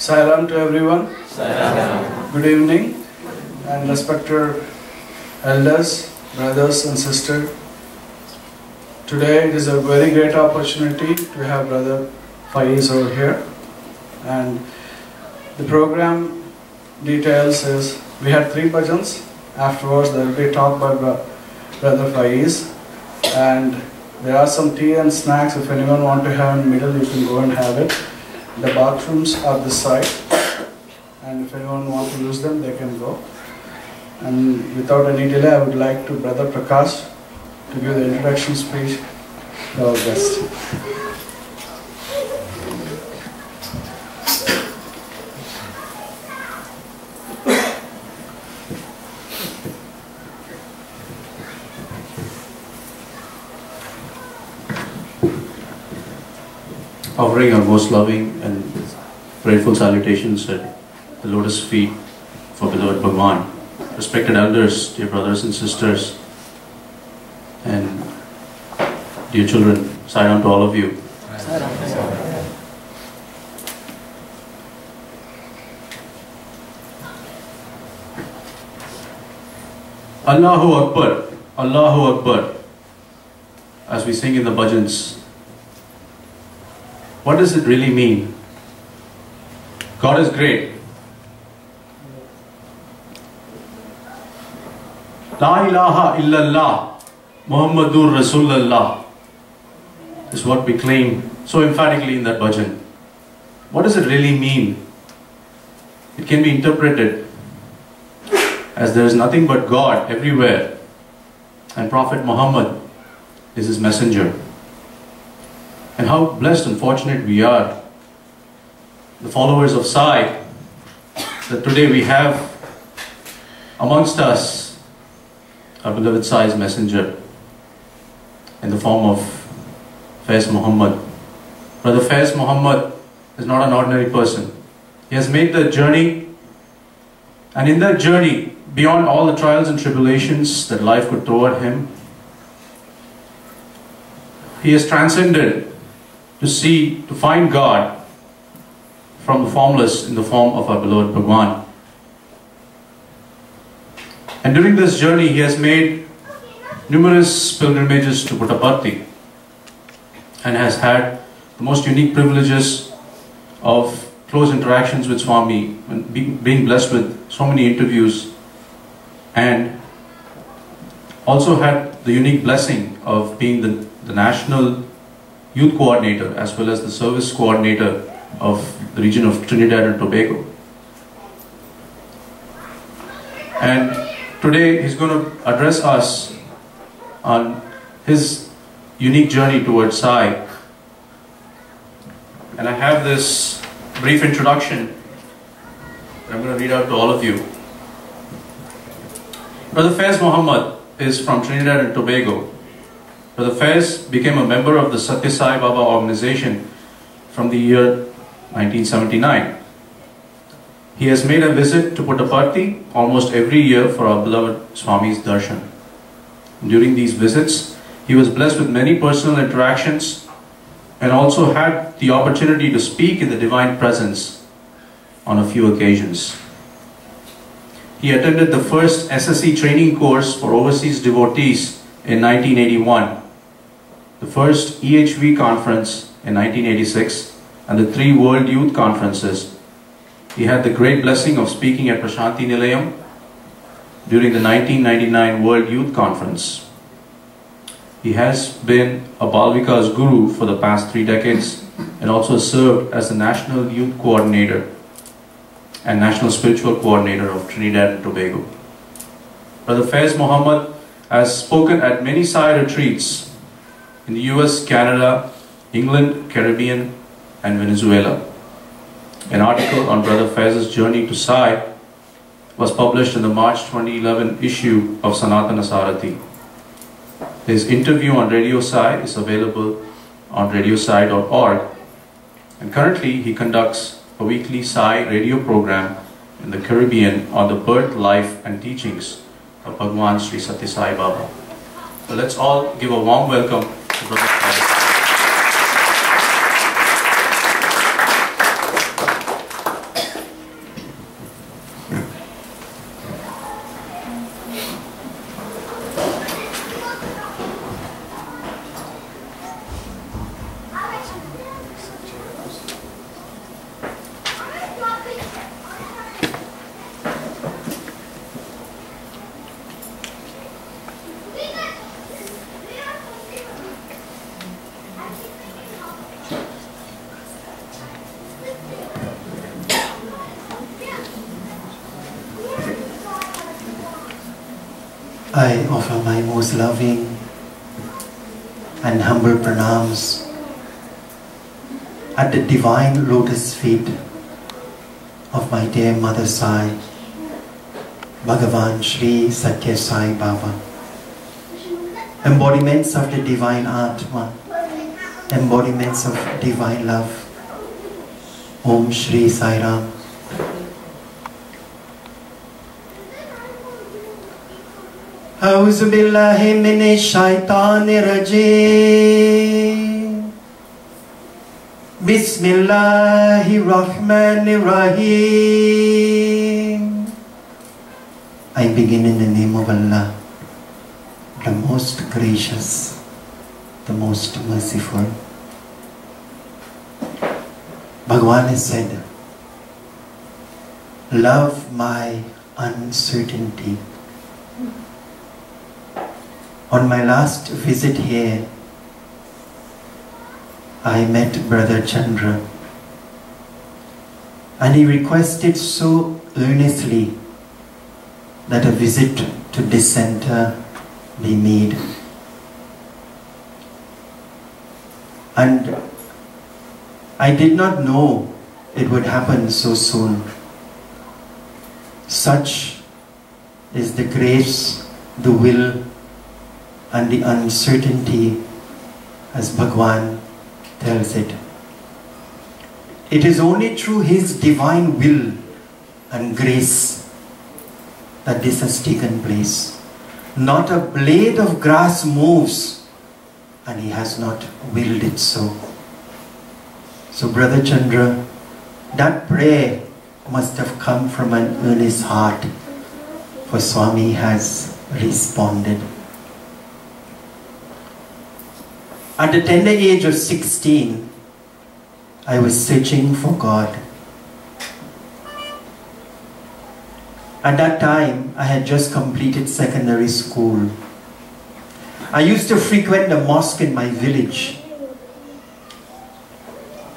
Sairam to everyone. Sairam. Good evening and respected elders, brothers and sisters. Today it is a very great opportunity to have Brother Fize over here, and the program details is we had 3 bhajans. Afterwards there will be talk by Brother Fize, and there are some tea and snacks. If anyone want to have in the middle, you can go and have it. The bathrooms are this side, and if anyone wants to use them, they can go. And without any delay, I would like to Brother Prakash to give the introduction speech to our guest. Offering our most loving and grateful salutations at the lotus feet for beloved Bhagwan. Respected elders, dear brothers and sisters, and dear children, Sairam to all of you. Allahu Akbar, Allahu Akbar, as we sing in the bhajans. What does it really mean? God is great. La ilaha illallah Muhammadur Rasulullah is what we claim so emphatically in that bhajan. What does it really mean? It can be interpreted as there is nothing but God everywhere, and Prophet Muhammad is his messenger. And how blessed and fortunate we are, the followers of Sai, that today we have amongst us our beloved Sai's messenger in the form of Fize Mohammad. Brother Fize Mohammad is not an ordinary person. He has made the journey, and in that journey, beyond all the trials and tribulations that life could throw at him, he has transcended to find God from the formless in the form of our beloved Bhagwan. And during this journey, he has made numerous pilgrimages to Puttaparthi and has had the most unique privileges of close interactions with Swami, and being blessed with so many interviews, and also had the unique blessing of being the national youth coordinator as well as the service coordinator of the region of Trinidad and Tobago. And today he's going to address us on his unique journey towards Sai. And I have this brief introduction that I'm going to read out to all of you. Brother Fize Mohammad is from Trinidad and Tobago. Brother Fize became a member of the Edison Sai Baba organization from the year 1979. He has made a visit to Puttaparthi almost every year for our beloved Swami's darshan. During these visits, he was blessed with many personal interactions and also had the opportunity to speak in the divine presence on a few occasions. He attended the first SSC training course for overseas devotees in 1981, the first EHV conference in 1986, and the 3 World Youth Conferences. He had the great blessing of speaking at Prashanti Nilayam during the 1999 World Youth Conference. He has been a Balvika's guru for the past 3 decades and also served as the National Youth Coordinator and National Spiritual Coordinator of Trinidad and Tobago. Brother Fize Mohammad has spoken at many Sai retreats in the US, Canada, England, Caribbean, and Venezuela. An article on Brother Fize's journey to Sai was published in the March 2011 issue of Sanatana Sarathi. His interview on Radio Sai is available on radiosai.org, and currently he conducts a weekly Sai radio program in the Caribbean on the birth, life, and teachings of Bhagwan Sri Sathya Sai Baba. So let's all give a warm welcome to Brother Fize. I offer my most loving and humble pranams at the divine lotus feet of my dear Mother Sai, Bhagavan Sri Satya Sai Baba, embodiments of the divine Atma, embodiments of divine love. Om Shri Sai Ram. A'udhu billahi minash shaitanir rajim. Bismillahir Rahmanir Rahim. I begin in the name of Allah, the most gracious, the most merciful. Bhagavan has said, love my uncertainty. On my last visit here, I met Brother Chandra, and he requested so earnestly that a visit to this center be made. And I did not know it would happen so soon. Such is the grace, the will, and the uncertainty, as Bhagwan tells it. It is only through His divine will and grace that this has taken place. Not a blade of grass moves, and He has not willed it so. So Brother Chandra, that prayer must have come from an earnest heart, for Swami has responded. At the tender age of 16, I was searching for God. At that time, I had just completed secondary school. I used to frequent the mosque in my village.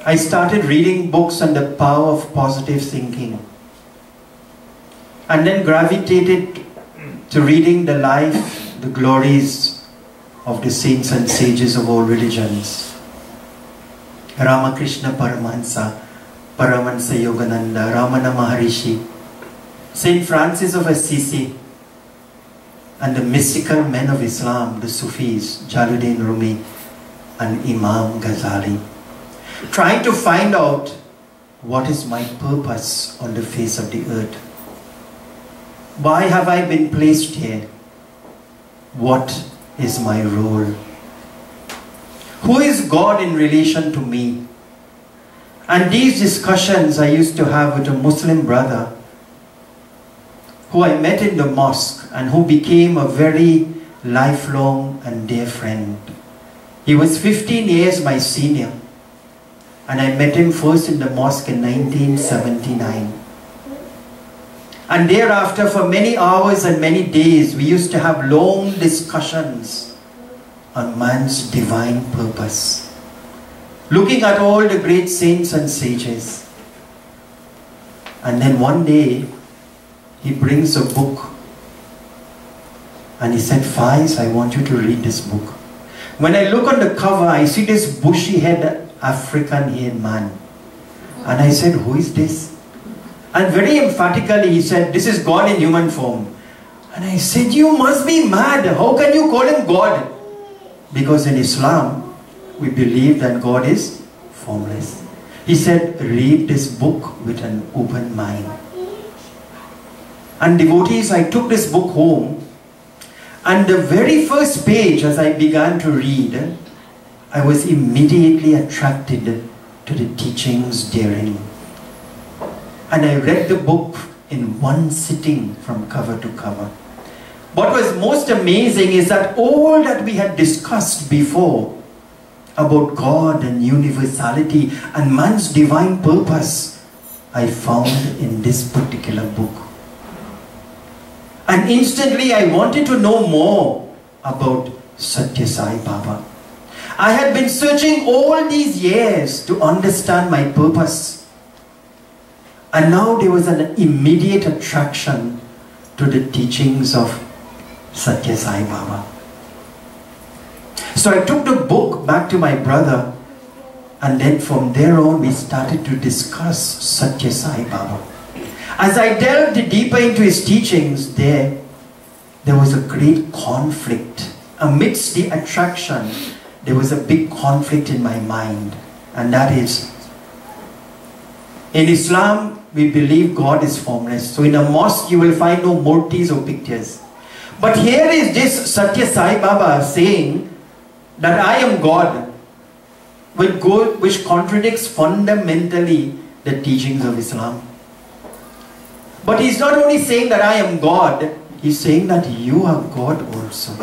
I started reading books on the power of positive thinking, and then gravitated to reading the life, the glories of the saints and sages of all religions. Ramakrishna Paramahansa, Paramahansa Yogananda, Ramana Maharishi, Saint Francis of Assisi, and the mystical men of Islam, the Sufis, Jalaluddin Rumi and Imam Ghazali, trying to find out what is my purpose on the face of the earth. Why have I been placed here? What is my role? Who is God in relation to me? And these discussions I used to have with a Muslim brother who I met in the mosque and who became a very lifelong and dear friend. He was 15 years my senior, and I met him first in the mosque in 1979. And thereafter, for many hours and many days, we used to have long discussions on man's divine purpose, looking at all the great saints and sages. And then one day, he brings a book and he said, Fize, I want you to read this book. When I look on the cover, I see this bushy-headed African-haired man. And I said, who is this? And very emphatically he said, this is God in human form. And I said, you must be mad. How can you call him God? Because in Islam, we believe that God is formless. He said, read this book with an open mind. And devotees, I took this book home, and the very first page as I began to read, I was immediately attracted to the teachings therein. And I read the book in one sitting from cover to cover. What was most amazing is that all that we had discussed before about God and universality and man's divine purpose, I found in this particular book. And instantly I wanted to know more about Satya Sai Baba. I had been searching all these years to understand my purpose. And now there was an immediate attraction to the teachings of Satya Sai Baba. So I took the book back to my brother, and then from there on we started to discuss Satya Sai Baba. As I delved deeper into his teachings, there was a great conflict. Amidst the attraction, there was a big conflict in my mind, and that is, in Islam, we believe God is formless. So in a mosque, you will find no murtis or pictures. But here is this Satya Sai Baba saying that I am God, which contradicts fundamentally the teachings of Islam. But he's not only saying that I am God, he's saying that you are God also.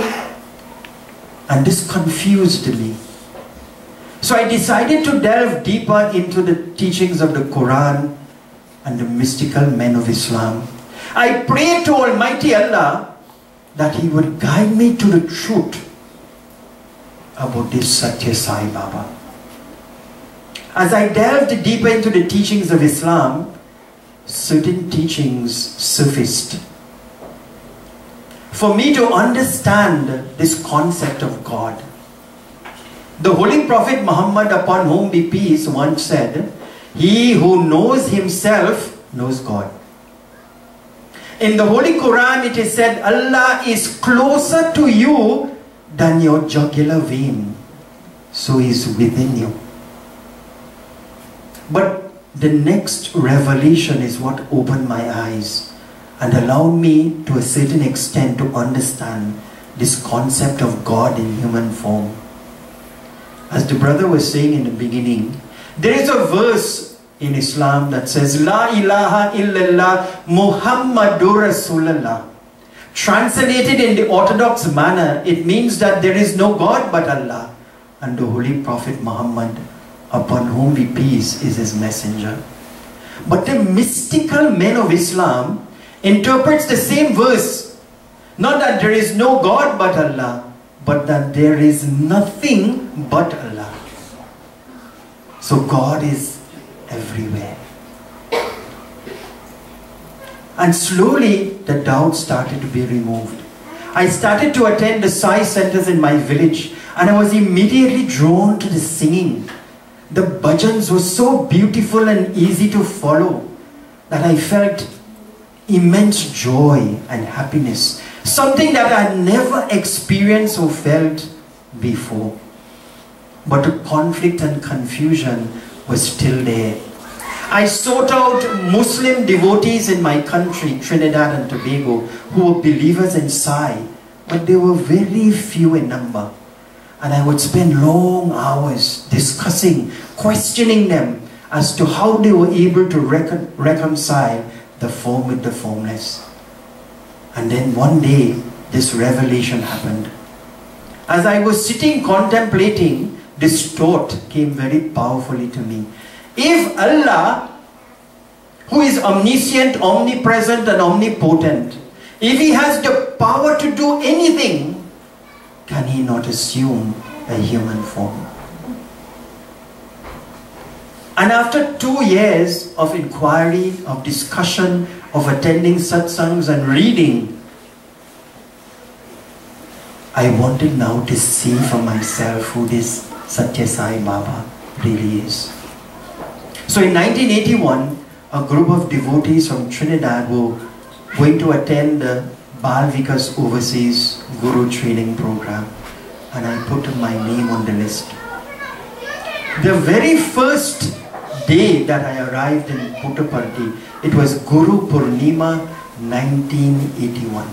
And this confused me. So I decided to delve deeper into the teachings of the Quran and the mystical men of Islam. I prayed to Almighty Allah that He would guide me to the truth about this Satya Sai Baba. As I delved deeper into the teachings of Islam, certain teachings surfaced. For me to understand this concept of God, the Holy Prophet Muhammad, upon whom be peace, once said, "He who knows himself knows God." In the Holy Quran it is said, Allah is closer to you than your jugular vein, so He is within you. But the next revelation is what opened my eyes and allowed me to a certain extent to understand this concept of God in human form. As the brother was saying in the beginning, there is a verse in Islam that says, La ilaha illallah Muhammadur Rasulullah. Translated in the orthodox manner, it means that there is no God but Allah, and the Holy Prophet Muhammad, upon whom be peace, is His messenger. But the mystical men of Islam interprets the same verse, not that there is no God but Allah, but that there is nothing but Allah. So God is everywhere. And slowly the doubt started to be removed. I started to attend the Sai Centers in my village, and I was immediately drawn to the singing. The bhajans were so beautiful and easy to follow that I felt immense joy and happiness, something that I had never experienced or felt before. But the conflict and confusion was still there. I sought out Muslim devotees in my country, Trinidad and Tobago, who were believers in Sai, but they were very few in number. And I would spend long hours discussing, questioning them as to how they were able to reconcile the form with the formless. And then one day, this revelation happened. As I was sitting contemplating, this thought came very powerfully to me. If Allah, who is omniscient, omnipresent and omnipotent, if He has the power to do anything, can He not assume a human form? And after 2 years of inquiry, of discussion, of attending satsangs and reading, I wanted now to see for myself who this Satya Sai Baba really is. So in 1981, a group of devotees from Trinidad were going to attend the Bal Vikas Overseas Guru Training Program, and I put my name on the list. The very first day that I arrived in Puttaparthi, it was Guru Purnima 1981.